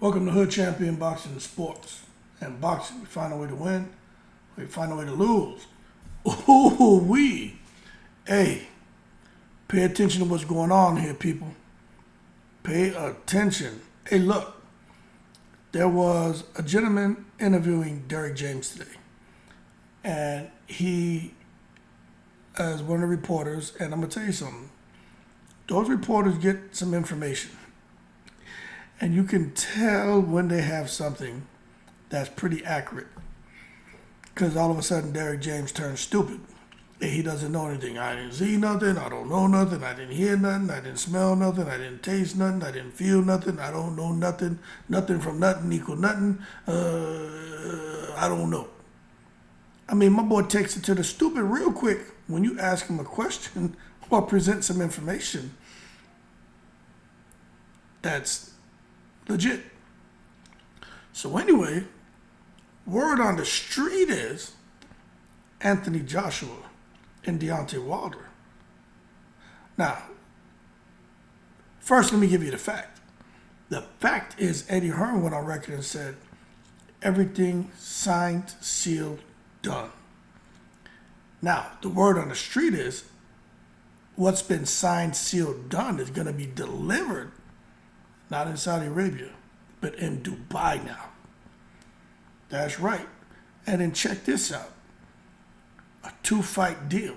Welcome to Hood Champion Boxing Sports. And boxing, we find a way to win, we find a way to lose. Ooh-wee. Hey, pay attention to what's going on here, people. Pay attention. Hey, look, there was a gentleman interviewing Derrick James today. And he, as one of the reporters, and I'm going to tell you something, those reporters get some information. And you can tell when they have something that's pretty accurate. Because all of a sudden, Derrick James turns stupid. And he doesn't know anything. I didn't see nothing. I don't know nothing. I didn't hear nothing. I didn't smell nothing. I didn't taste nothing. I didn't feel nothing. I don't know nothing. Nothing from nothing equal nothing. I don't know. I mean, my boy takes it to the stupid real quick when you ask him a question or present some information that's legit. So anyway, word on the street is Anthony Joshua and Deontay Wilder. Now, first let me give you the fact. The fact is Eddie Hearn went on record and said, everything signed, sealed, done. Now, the word on the street is what's been signed, sealed, done is going to be delivered not in Saudi Arabia, but in Dubai now. That's right. And then check this out. A 2-fight deal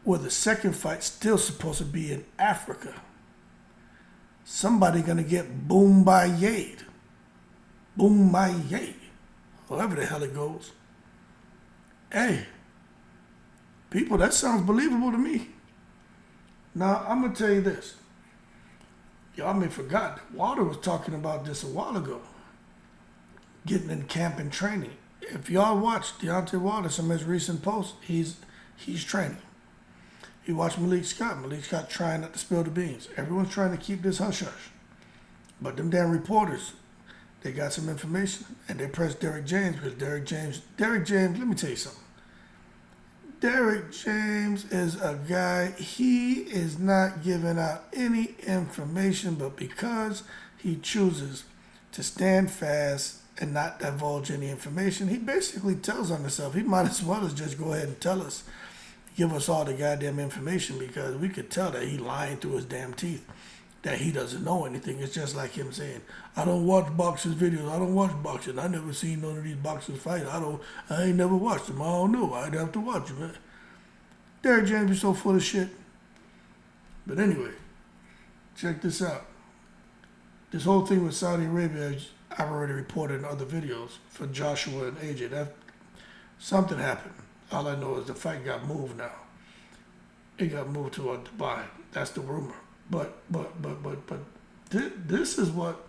where the second fight's still supposed to be in Africa. Somebody gonna get boom-by-yade. Boom-by-yade. However the hell it goes. Hey, people, that sounds believable to me. Now, I'm gonna tell you this. Y'all may have forgot, Wilder was talking about this a while ago. Getting in camp and training. If y'all watch Deontay Wilder, some of his recent posts, he's training. You watch Malik Scott trying not to spill the beans. Everyone's trying to keep this hush-hush. But them damn reporters, they got some information and they pressed Derrick James because Derrick James, let me tell you something. Derrick James is a guy, he is not giving out any information, but because he chooses to stand fast and not divulge any information, he basically tells on himself. He might as well just go ahead and tell us, give us all the goddamn information, because we could tell that he lying through his damn teeth, that he doesn't know anything. It's just like him saying, I don't watch boxers videos. I don't watch boxing. I never seen none of these boxers fight. I ain't never watched them. I don't know. I'd have to watch them. Man. Derrick James is so full of shit. But anyway, check this out. This whole thing with Saudi Arabia, I've already reported in other videos for Joshua and AJ. Something happened. All I know is the fight got moved now. It got moved to Dubai. That's the rumor. But this is what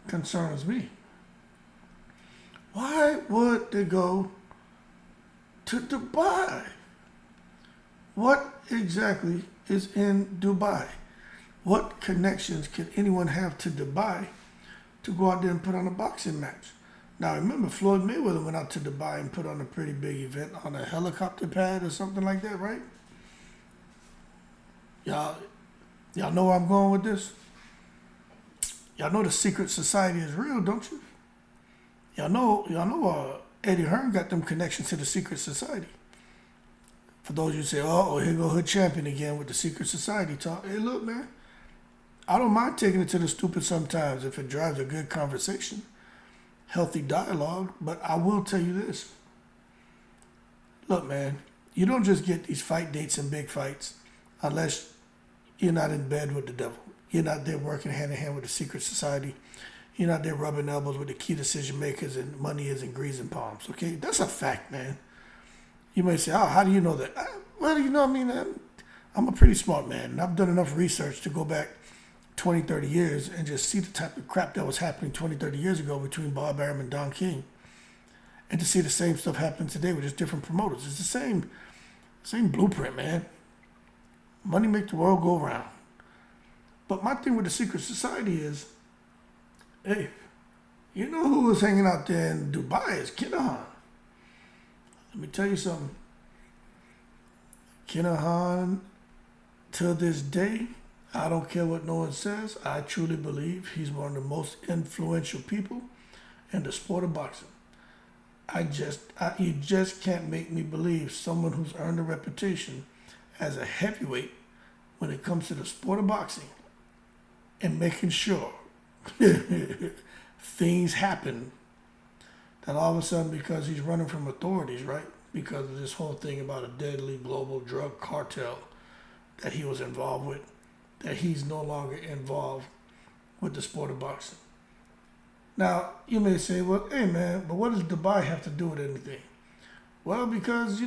concerns me. Why would they go to Dubai? What exactly is in Dubai? What connections can anyone have to Dubai to go out there and put on a boxing match? Now remember, Floyd Mayweather went out to Dubai and put on a pretty big event on a helicopter pad or something like that, right? Y'all know where I'm going with this? Y'all know the secret society is real, don't you? Y'all know Eddie Hearn got them connections to the secret society. For those of you who say, oh, here go Hood Champion again with the secret society talk. Hey, look, man, I don't mind taking it to the stupid sometimes if it drives a good conversation, healthy dialogue, but I will tell you this. Look, man, you don't just get these fight dates and big fights unless you're not in bed with the devil. You're not there working hand in hand with the secret society. You're not there rubbing elbows with the key decision makers and money is in greasing palms, okay? That's a fact, man. You may say, oh, how do you know that? Well, you know, I mean, I'm a pretty smart man, and I've done enough research to go back 20, 30 years and just see the type of crap that was happening 20, 30 years ago between Bob Arum and Don King, and to see the same stuff happen today with just different promoters. It's the same blueprint, man. Money make the world go round. But my thing with the secret society is, hey, you know who was hanging out there in Dubai is Kinahan. Let me tell you something. Kinahan, to this day, I don't care what no one says. I truly believe he's one of the most influential people in the sport of boxing. You just can't make me believe someone who's earned a reputation as a heavyweight when it comes to the sport of boxing and making sure things happen, that all of a sudden, because he's running from authorities, right? Because of this whole thing about a deadly global drug cartel that he was involved with, that he's no longer involved with the sport of boxing. Now, you may say, well, hey man, but what does Dubai have to do with anything? Well, because,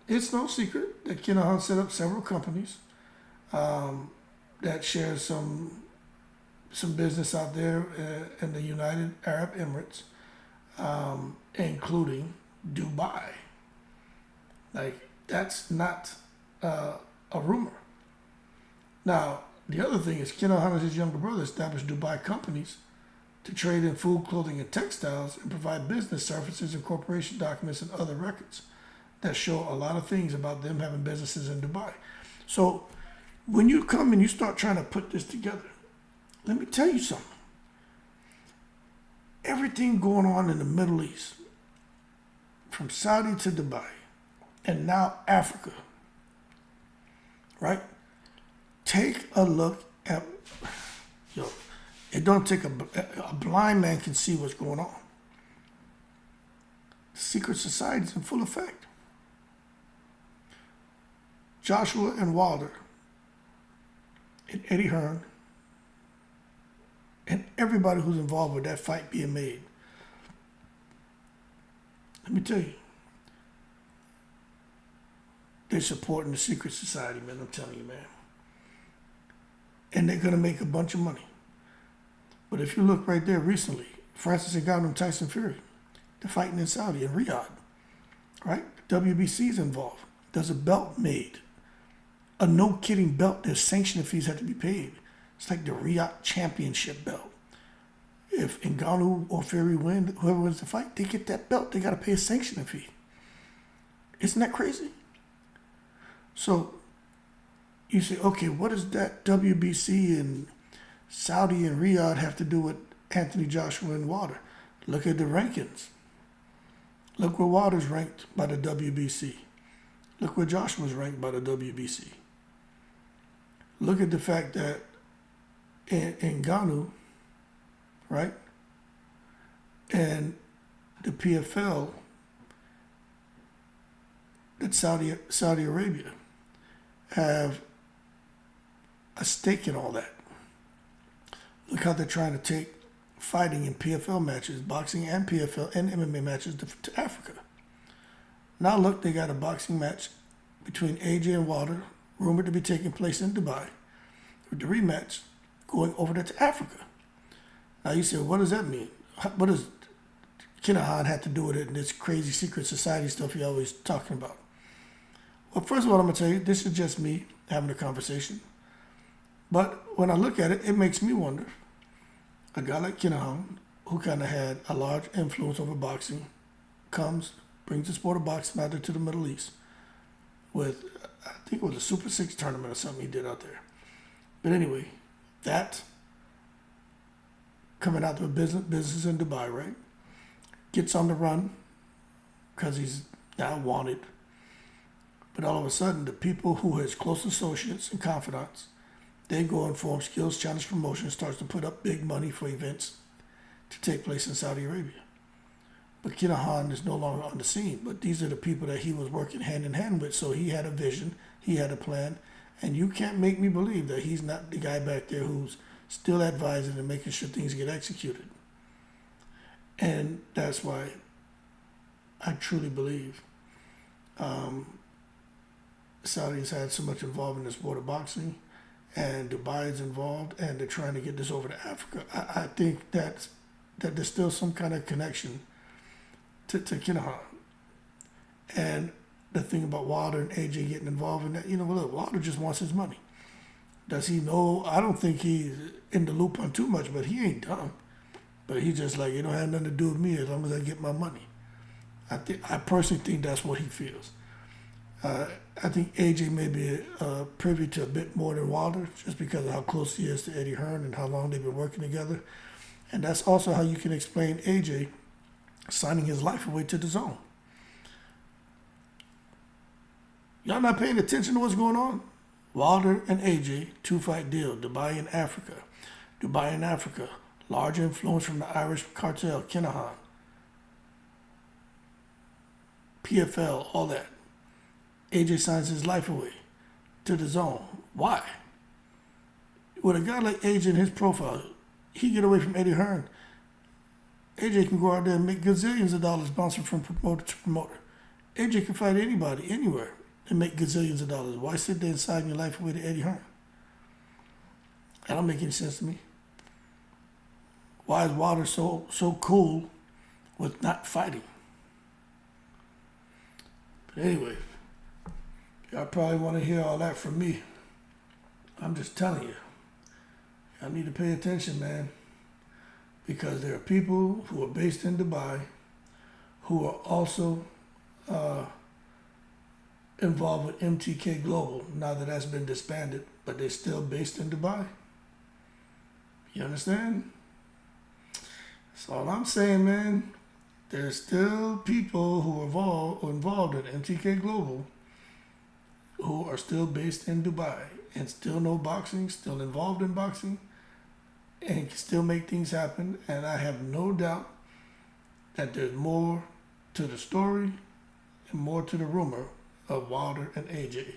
it's no secret that Kinahan set up several companies that share some business out there in the United Arab Emirates, including Dubai. Like, that's not a rumor. Now, the other thing is Kinahan and his younger brother established Dubai companies to trade in food, clothing, and textiles and provide business services and corporation documents and other records that show a lot of things about them having businesses in Dubai. So when you come and you start trying to put this together, let me tell you something. Everything going on in the Middle East, from Saudi to Dubai, and now Africa, right? Take a look at, it don't take a blind man can see what's going on. The secret society is in full effect. Joshua and Wilder and Eddie Hearn and everybody who's involved with that fight being made. Let me tell you, they're supporting the secret society, man. I'm telling you, man. And they're going to make a bunch of money. But if you look right there recently, Francis Ngannou and Tyson Fury, they're fighting in Saudi, in Riyadh, right? WBC's involved. There's a belt made. A no-kidding belt. There's sanctioning fees have to be paid. It's like the Riyadh Championship belt. If Ngannou or Fury win, whoever wins the fight, they get that belt. They got to pay a sanctioning fee. Isn't that crazy? So you say, okay, what does that WBC and Saudi and Riyadh have to do with Anthony Joshua and Wilder? Look at the rankings. Look where Wilder's ranked by the WBC. Look where Joshua's ranked by the WBC. Look at the fact that Ngannou, right, and the PFL, that Saudi Arabia have a stake in all that. Look how they're trying to take fighting in PFL matches, boxing and PFL and MMA matches to Africa. Now look, they got a boxing match between AJ and Wilder, rumored to be taking place in Dubai, with the rematch going over there to Africa. Now you say, what does that mean? What does Kinahan have to do with it and this crazy secret society stuff you're always talking about? Well, first of all, I'm going to tell you, this is just me having a conversation. But when I look at it, it makes me wonder. A guy like Kinahan, who kind of had a large influence over boxing, brings the sport of boxing out there to the Middle East with, I think it was a Super 6 tournament or something he did out there. But anyway, that coming out to a business in Dubai, right? Gets on the run because he's now wanted. But all of a sudden, the people who are his close associates and confidants, they go and form Skills Challenge Promotion, starts to put up big money for events to take place in Saudi Arabia. But Kinahan is no longer on the scene. But these are the people that he was working hand in hand with. So he had a vision, he had a plan, and you can't make me believe that he's not the guy back there who's still advising and making sure things get executed. And that's why I truly believe Saudi's had so much involvement in the sport of boxing, and Dubai is involved, and they're trying to get this over to Africa. I think that there's still some kind of connection to Kinahan. And the thing about Wilder and AJ getting involved in that, look, Wilder just wants his money. Does he know? I don't think he's in the loop on too much, but he ain't dumb. But he's just like, it don't have nothing to do with me as long as I get my money. I personally think that's what he feels. I think AJ may be privy to a bit more than Wilder, just because of how close he is to Eddie Hearn and how long they've been working together. And that's also how you can explain AJ signing his life away to the zone. Y'all not paying attention to what's going on? Wilder and AJ, 2-fight deal, Dubai in Africa. Dubai in Africa, large influence from the Irish cartel, Kinahan. PFL, all that. AJ signs his life away to the zone. Why? With a guy like AJ in his profile, he get away from Eddie Hearn. AJ can go out there and make gazillions of dollars bouncing from promoter to promoter. AJ can fight anybody, anywhere, and make gazillions of dollars. Why sit there and sign your life away to Eddie Hearn? That don't make any sense to me. Why is Wilder so cool with not fighting? But anyway, y'all probably want to hear all that from me. I'm just telling you. Y'all need to pay attention, man. Because there are people who are based in Dubai who are also involved with MTK Global, now that that's been disbanded, but they're still based in Dubai. You understand? That's all I'm saying, man. There's still people who are involved in MTK Global who are still based in Dubai and still know boxing, still involved in boxing, and can still make things happen. And I have no doubt that there's more to the story and more to the rumor of Wilder and AJ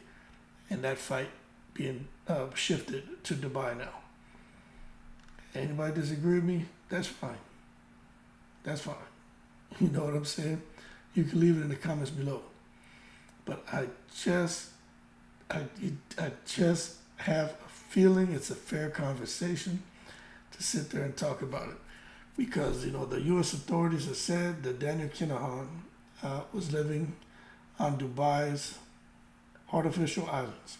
and that fight being shifted to Dubai now. Anybody disagree with me? That's fine. That's fine. You know what I'm saying? You can leave it in the comments below. But I just have a feeling it's a fair conversation to sit there and talk about it. Because, the U.S. authorities have said that Daniel Kinahan was living on Dubai's artificial islands.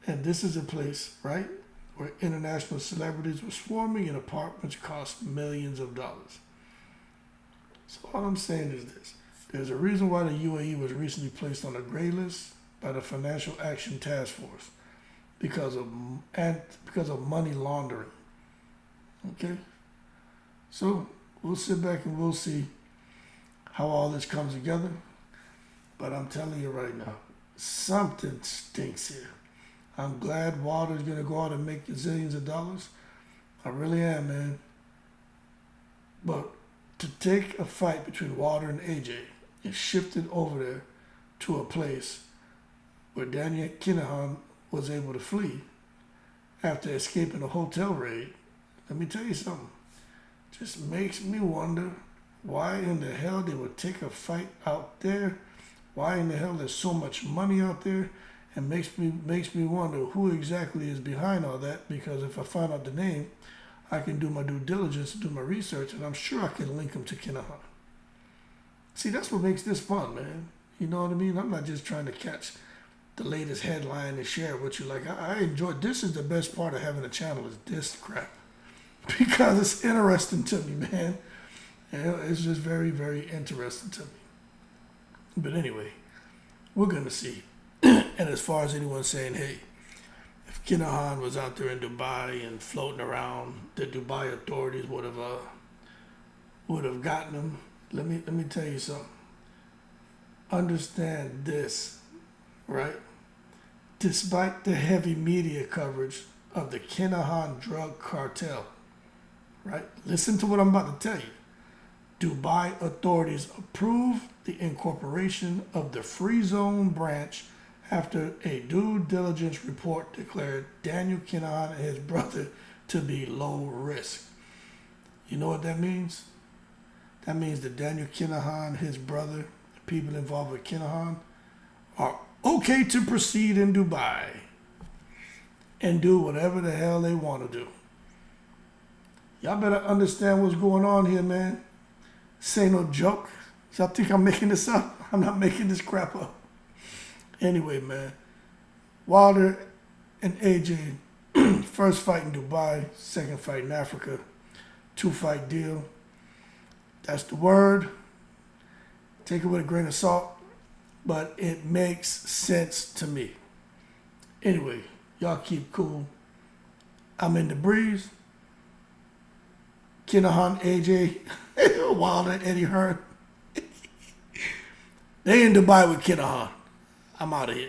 And this is a place, right, where international celebrities were swarming in apartments cost millions of dollars. So all I'm saying is this. There's a reason why the UAE was recently placed on a gray list by the Financial Action Task Force because of money laundering. Okay? So we'll sit back and we'll see how all this comes together. But I'm telling you right now, something stinks here. I'm glad Wilder's going to go out and make zillions of dollars. I really am, man. But to take a fight between Wilder and AJ and shift it over there to a place where Daniel Kinahan was able to flee after escaping a hotel raid, let me tell you something. Just makes me wonder why in the hell they would take a fight out there. Why in the hell there's so much money out there? And makes me wonder who exactly is behind all that, because if I find out the name, I can do my due diligence, do my research, and I'm sure I can link them to Kinahan. See, that's what makes this fun, man. You know what I mean? I'm not just trying to catch the latest headline and share it with you. Like, I enjoy, this is the best part of having a channel, is this crap. Because it's interesting to me, man. It's just very, very interesting to me. But anyway, we're going to see. And as far as anyone saying, hey, if Kinahan was out there in Dubai and floating around, the Dubai authorities would have gotten him. Let me tell you something. Understand this, right? Despite the heavy media coverage of the Kinahan drug cartel, right? Listen to what I'm about to tell you. Dubai authorities approved the incorporation of the Free Zone branch after a due diligence report declared Daniel Kinahan and his brother to be low risk. You know what that means? That means that Daniel Kinahan, his brother, the people involved with Kinahan, are okay to proceed in Dubai and do whatever the hell they want to do. Y'all better understand what's going on here, man. This ain't no joke. Y'all think I'm making this up? I'm not making this crap up. Anyway, man, Wilder and AJ, first fight in Dubai, second fight in Africa, 2-fight deal. That's the word. Take it with a grain of salt. but it makes sense to me. Anyway, y'all keep cool. I'm in the breeze. Kinahan, AJ, Wilder, Eddie Hearn. They in Dubai with Kinahan. I'm out of here.